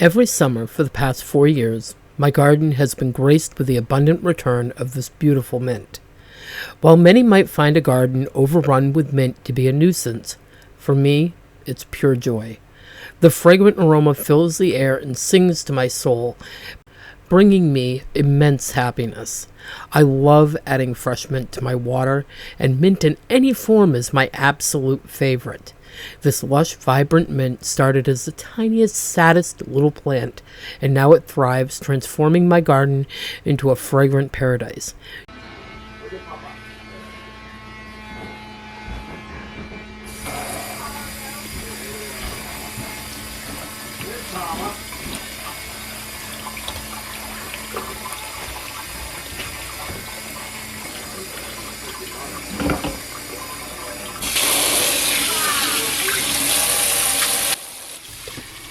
Every summer for the past 4 years, my garden has been graced with the abundant return of this beautiful mint. While many might find a garden overrun with mint to be a nuisance, for me, it's pure joy. The fragrant aroma fills the air and sings to my soul, bringing me immense happiness. I love adding fresh mint to my water, and mint in any form is my absolute favorite. This lush, vibrant mint started as the tiniest, saddest little plant, and now it thrives, transforming my garden into a fragrant paradise.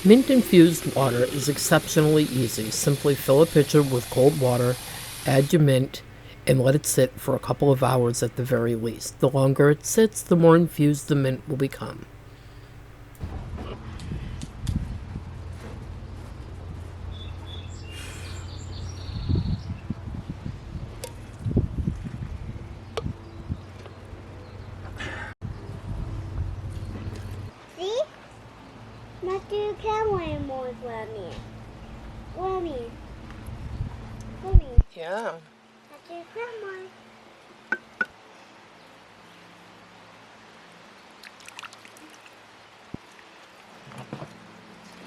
Mint-infused water is exceptionally easy. Simply fill a pitcher with cold water, add your mint, and let it sit for a couple of hours at the very least. The longer it sits, the more infused the mint will become. See? Not do camera anymore, Grammy. Yeah. Not do camera.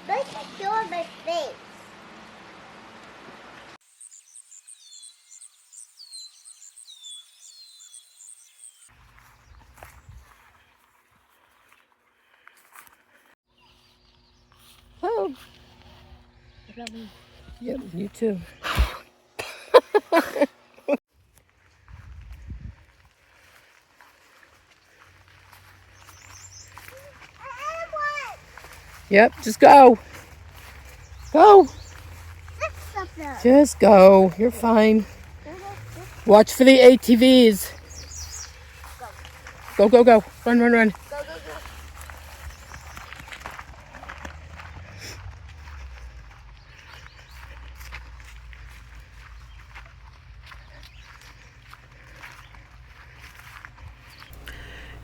Look at your my face. Oh. Yep, you too. Yep, just go. Go. Just go. You're fine. Watch for the ATVs. Go, go, go. Run, run, run. Go.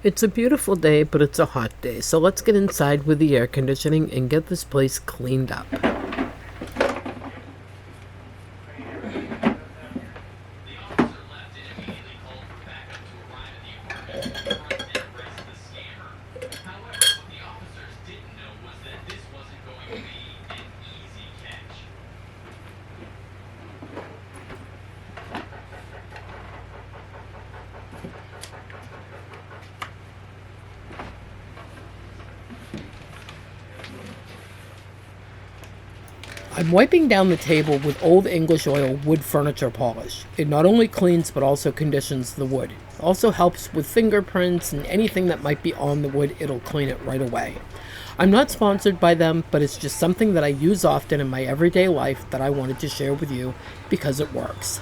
It's a beautiful day, but it's a hot day. So let's get inside with the air conditioning and get this place cleaned up. I'm wiping down the table with Old English Oil wood furniture polish. It not only cleans but also conditions the wood. It also helps with fingerprints and anything that might be on the wood, it'll clean it right away. I'm not sponsored by them, but it's just something that I use often in my everyday life that I wanted to share with you because it works.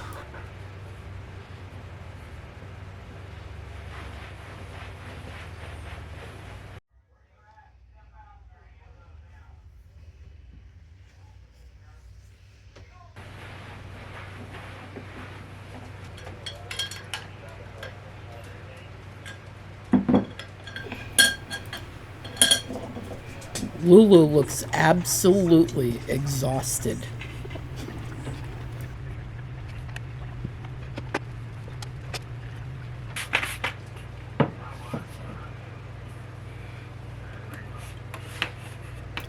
Lulu looks absolutely exhausted.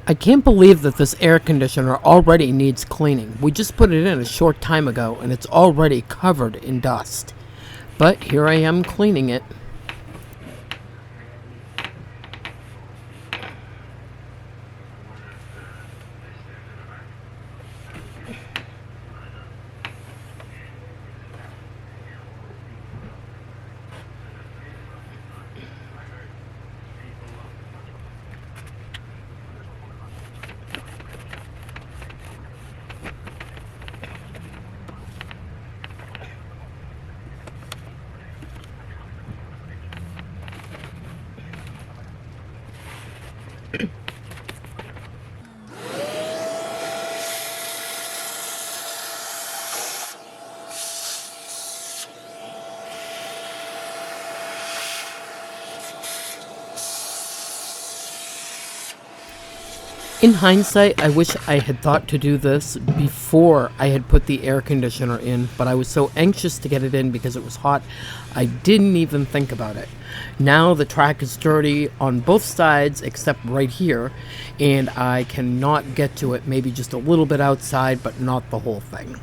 I can't believe that this air conditioner already needs cleaning. We just put it in a short time ago and it's already covered in dust. But here I am cleaning it. In hindsight, I wish I had thought to do this before I had put the air conditioner in, but I was so anxious to get it in because it was hot, I didn't even think about it. Now the track is dirty on both sides except right here, and I cannot get to it, maybe just a little bit outside, but not the whole thing.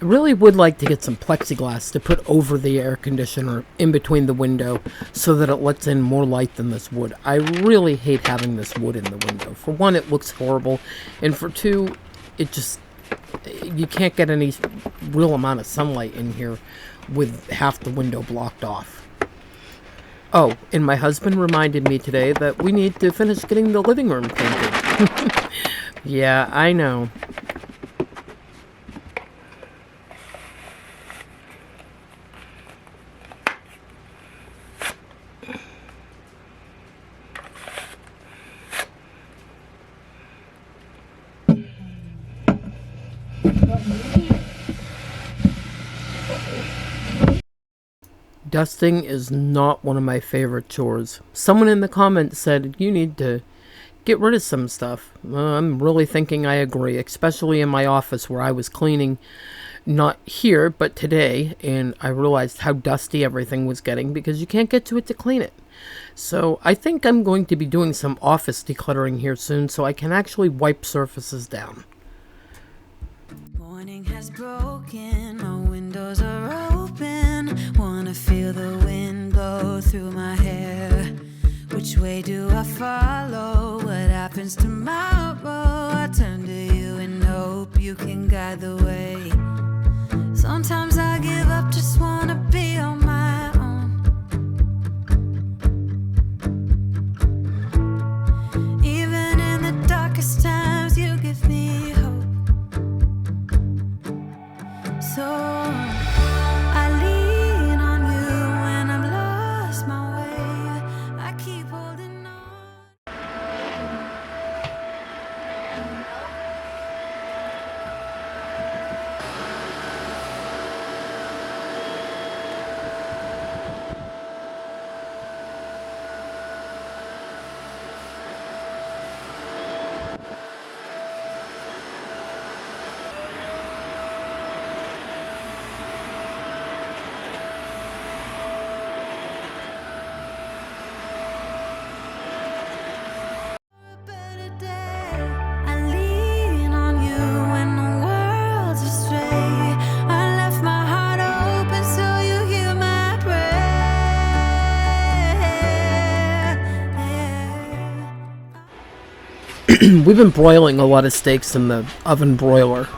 I really would like to get some plexiglass to put over the air conditioner in between the window so that it lets in more light than this wood. I really hate having this wood in the window. For one, it looks horrible, and for two, you can't get any real amount of sunlight in here with half the window blocked off. Oh, and my husband reminded me today that we need to finish getting the living room painted. Yeah, I know. Dusting is not one of my favorite chores. Someone in the comments said you need to get rid of some stuff. I'm really thinking I agree, especially in my office where I was cleaning, not here, but today, and I realized how dusty everything was getting because you can't get to it to clean it. So I think I'm going to be doing some office decluttering here soon so I can actually wipe surfaces down. Morning has broken, my windows are open. Wanna feel the wind blow through my hair. Which way do I follow? What happens tomorrow? I turn to you and hope you can guide the way. Sometimes I give up, just wanna be on my own. Even in the darkest times, you give me hope. So I lean on you when I've lost my way. I keep holding on. We've been broiling a lot of steaks in the oven broiler,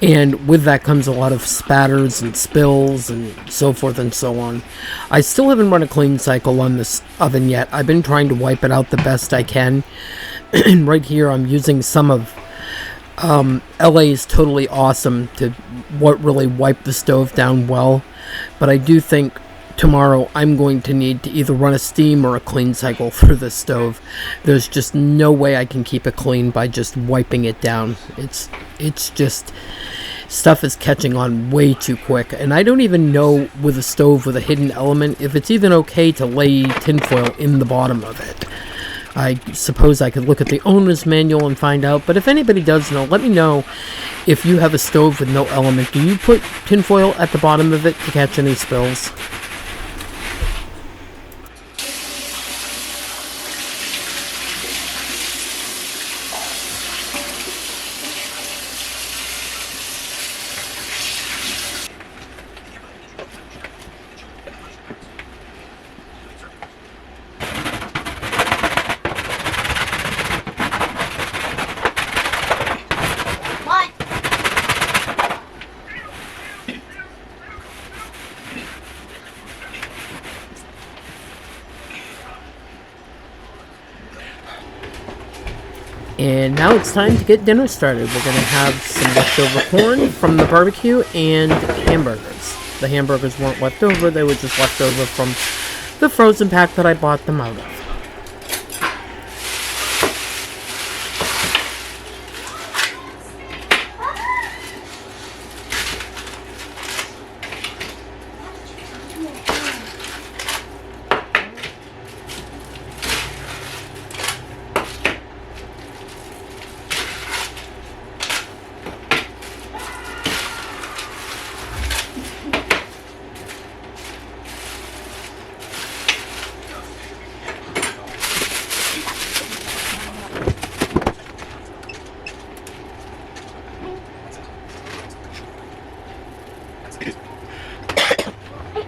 and with that comes a lot of spatters and spills and so forth and so on. I still haven't run a clean cycle on this oven yet. I've been trying to wipe it out the best I can. And right here I'm using some of LA's Totally Awesome to really wipe the stove down well, but I do think tomorrow I'm going to need to either run a steam or a clean cycle through the stove. There's just no way I can keep it clean by just wiping it down. It's just, stuff is catching on way too quick, and I don't even know with a stove with a hidden element if it's even okay to lay tinfoil in the bottom of it. I suppose I could look at the owner's manual and find out, but if anybody does know, let me know. If you have a stove with no element, do you put tinfoil at the bottom of it to catch any spills? And now it's time to get dinner started. We're going to have some leftover corn from the barbecue and hamburgers. The hamburgers weren't left over, they were just left over from the frozen pack that I bought them out of.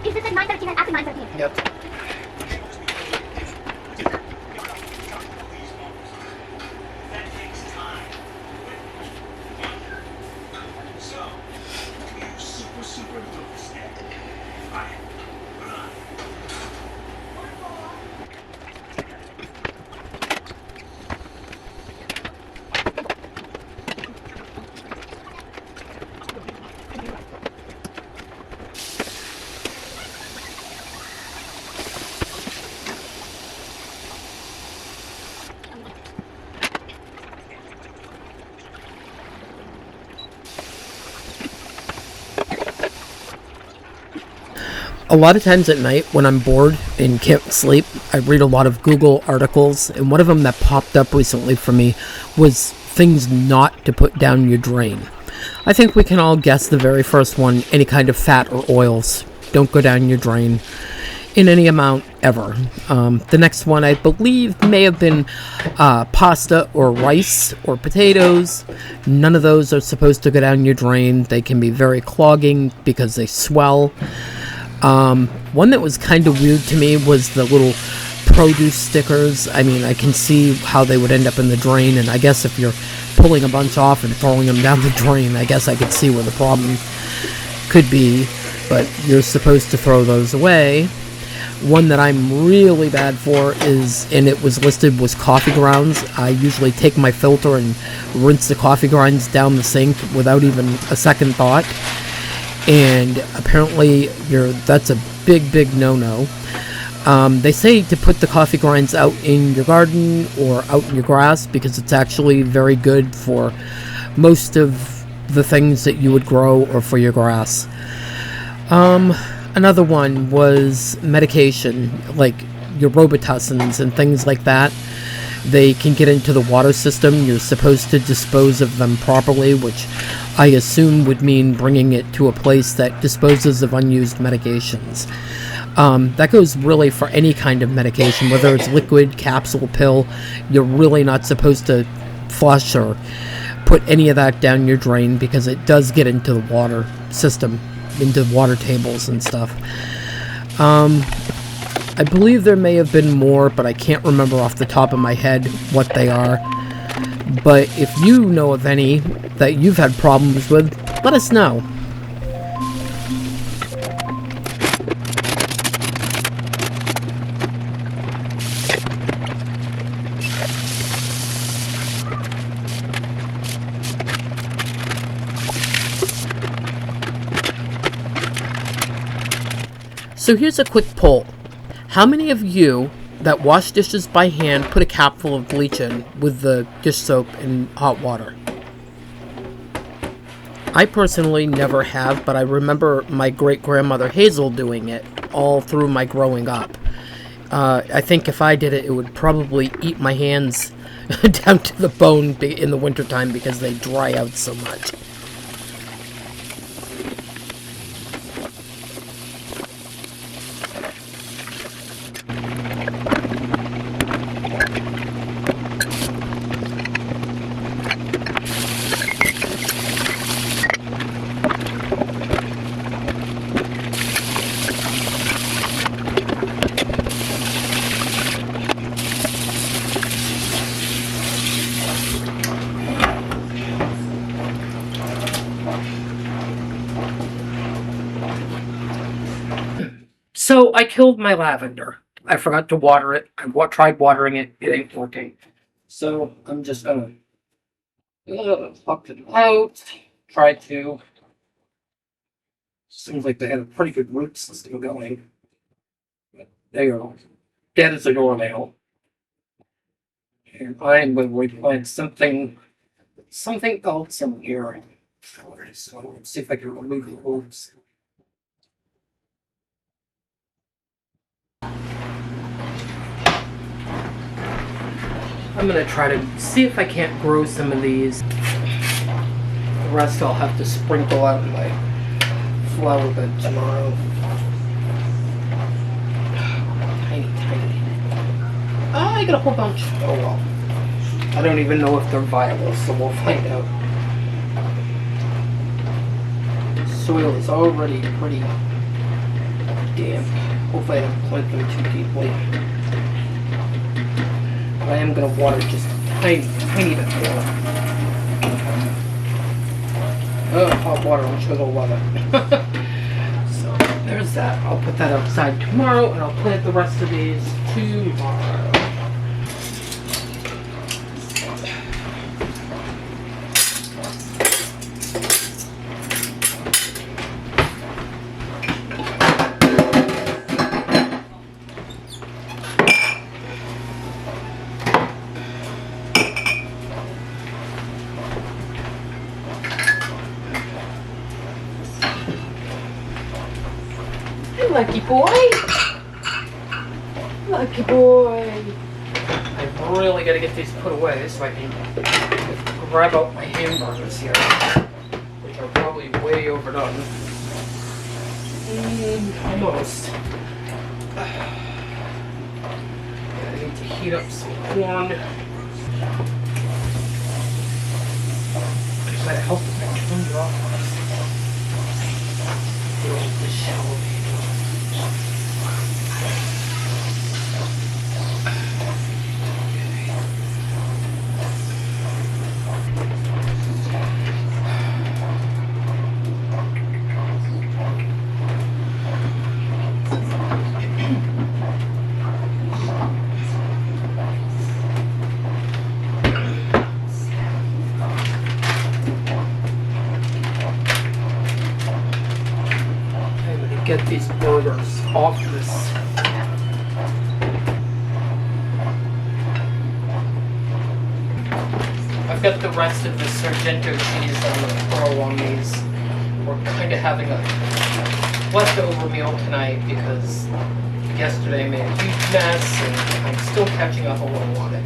Is this at 9:13 and after 9:13? Yep. A lot of times at night when I'm bored and can't sleep, I read a lot of Google articles, and one of them that popped up recently for me was things not to put down your drain. I think we can all guess the very first one: any kind of fat or oils don't go down your drain in any amount ever. The next one I believe may have been pasta or rice or potatoes. None of those are supposed to go down your drain. They can be very clogging because they swell. One that was kind of weird to me was the little produce stickers. I mean, I can see how they would end up in the drain, and I guess if you're pulling a bunch off and throwing them down the drain, I guess I could see where the problem could be, but you're supposed to throw those away. One that I'm really bad for is, and it was listed, was coffee grounds. I usually take my filter and rinse the coffee grinds down the sink without even a second thought. And apparently that's a big no-no. They say to put the coffee grinds out in your garden or out in your grass because it's actually very good for most of the things that you would grow or for your grass. Another one was medication, like your Robitussin and things like that. They can get into the water system. You're supposed to dispose of them properly, which I assume would mean bringing it to a place that disposes of unused medications. That goes really for any kind of medication, whether it's liquid, capsule, pill. You're really not supposed to flush or put any of that down your drain because it does get into the water system, into water tables and stuff. I believe there may have been more, but I can't remember off the top of my head what they are. But if you know of any that you've had problems with, let us know. So here's a quick poll. How many of you that wash dishes by hand put a capful of bleach in with the dish soap and hot water? I personally never have, but I remember my great-grandmother Hazel doing it all through my growing up. I think if I did it, it would probably eat my hands down to the bone in the wintertime because they dry out so much. So I killed my lavender. I forgot to water it. I tried watering it. It ain't working. So I'm just gonna pluck it out. Try to. Seems like they had a pretty good root system going. But they are dead as a doornail. And I'm going to find something else in here. So let's see if I can remove the roots. I'm gonna try to see if I can't grow some of these. The rest I'll have to sprinkle out in my flower bed tomorrow. Tiny. I got a whole bunch. Oh well. I don't even know if they're viable, so we'll find out. The soil is already pretty damp. Hopefully I don't plant them too deeply. I am going to water just a tiny bit more. Oh, hot water, I'm sure they'll love it. So, there's that. I'll put that outside tomorrow, and I'll plant the rest of these tomorrow. Lucky boy! Lucky boy! I've really got to get these put away so I can grab out my hamburgers here, which are probably way overdone. Almost. I need to heat up some corn. Just gotta help if I turn it off. The shell. Get these burgers off this. I've got the rest of the Sargento cheese that I'm going to throw on these. We're kind of having a leftover meal tonight because yesterday I made a huge mess and I'm still catching up a little on it.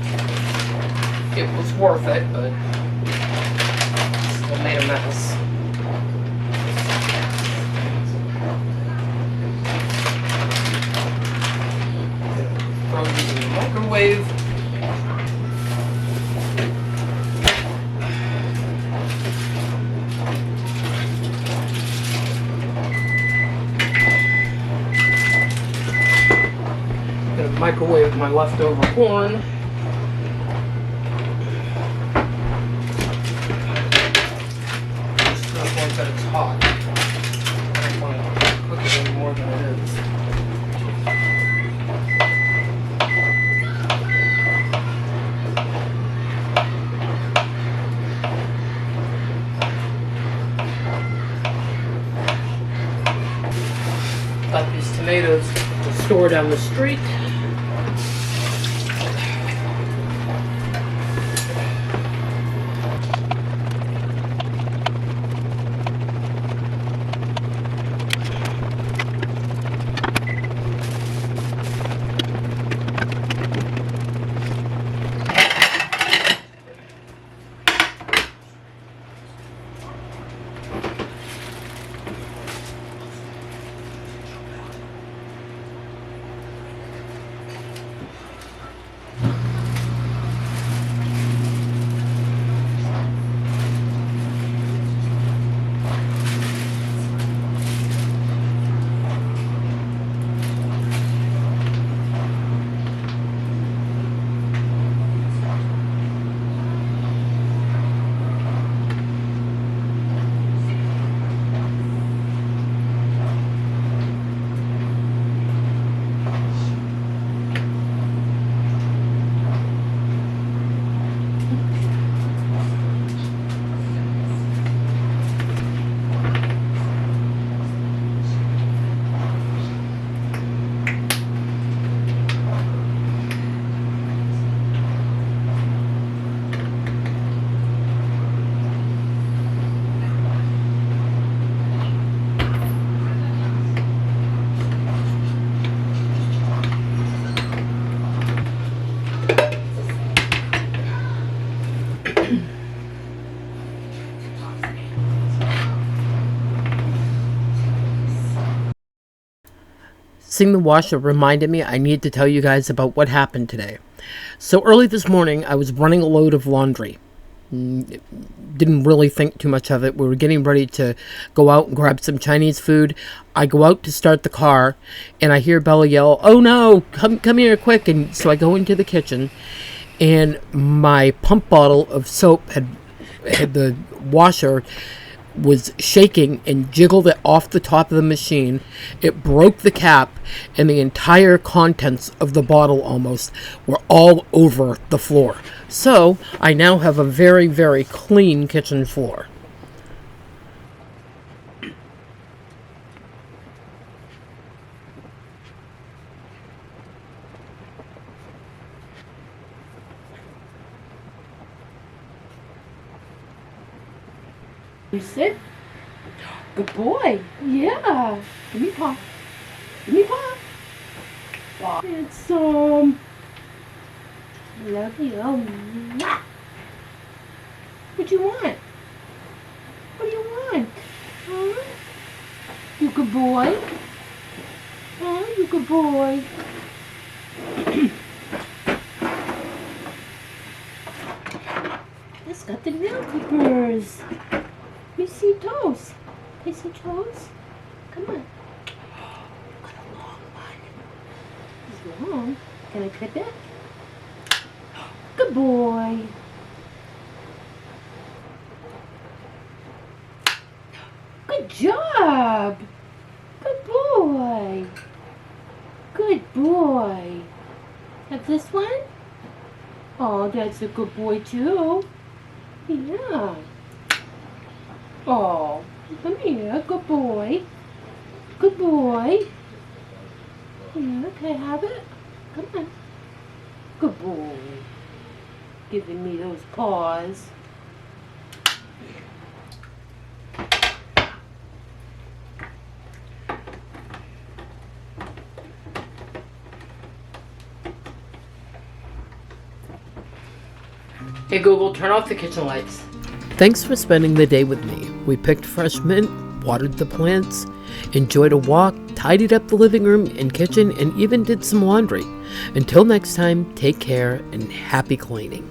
It was worth it, but still made a mess. Throw these in the microwave. I'm gonna microwave my leftover corn. Just enough one that it's hot. I don't want to cook it any more than it is. Got these tomatoes to the store down the street. Seeing the washer reminded me I need to tell you guys about what happened today. So early this morning, I was running a load of laundry. Didn't really think too much of it. We were getting ready to go out and grab some Chinese food. I go out to start the car, and I hear Bella yell, "Oh no, come here quick." And so I go into the kitchen, and my pump bottle of soap had the washer was shaking and jiggled it off the top of the machine. It broke the cap, and the entire contents of the bottle almost were all over the floor. So I now have a very, very clean kitchen floor. You sit? Good boy. Yeah. Give me paw. Give me paw. Paw. Handsome. Love you. Mwah. What you want? What do you want? Huh? You good boy? Huh? You good boy? It's got the nail clippers. You see toes? You see toes? Come on. Got a long one. It's long. Can I clip it? Good boy. Good job. Good boy. Good boy. Have this one? Oh, that's a good boy too. Yeah. Oh, come here, good boy. Good boy. Yeah, can I have it? Come on. Good boy. Giving me those paws. Hey Google, turn off the kitchen lights. Thanks for spending the day with me. We picked fresh mint, watered the plants, enjoyed a walk, tidied up the living room and kitchen, and even did some laundry. Until next time, take care and happy cleaning.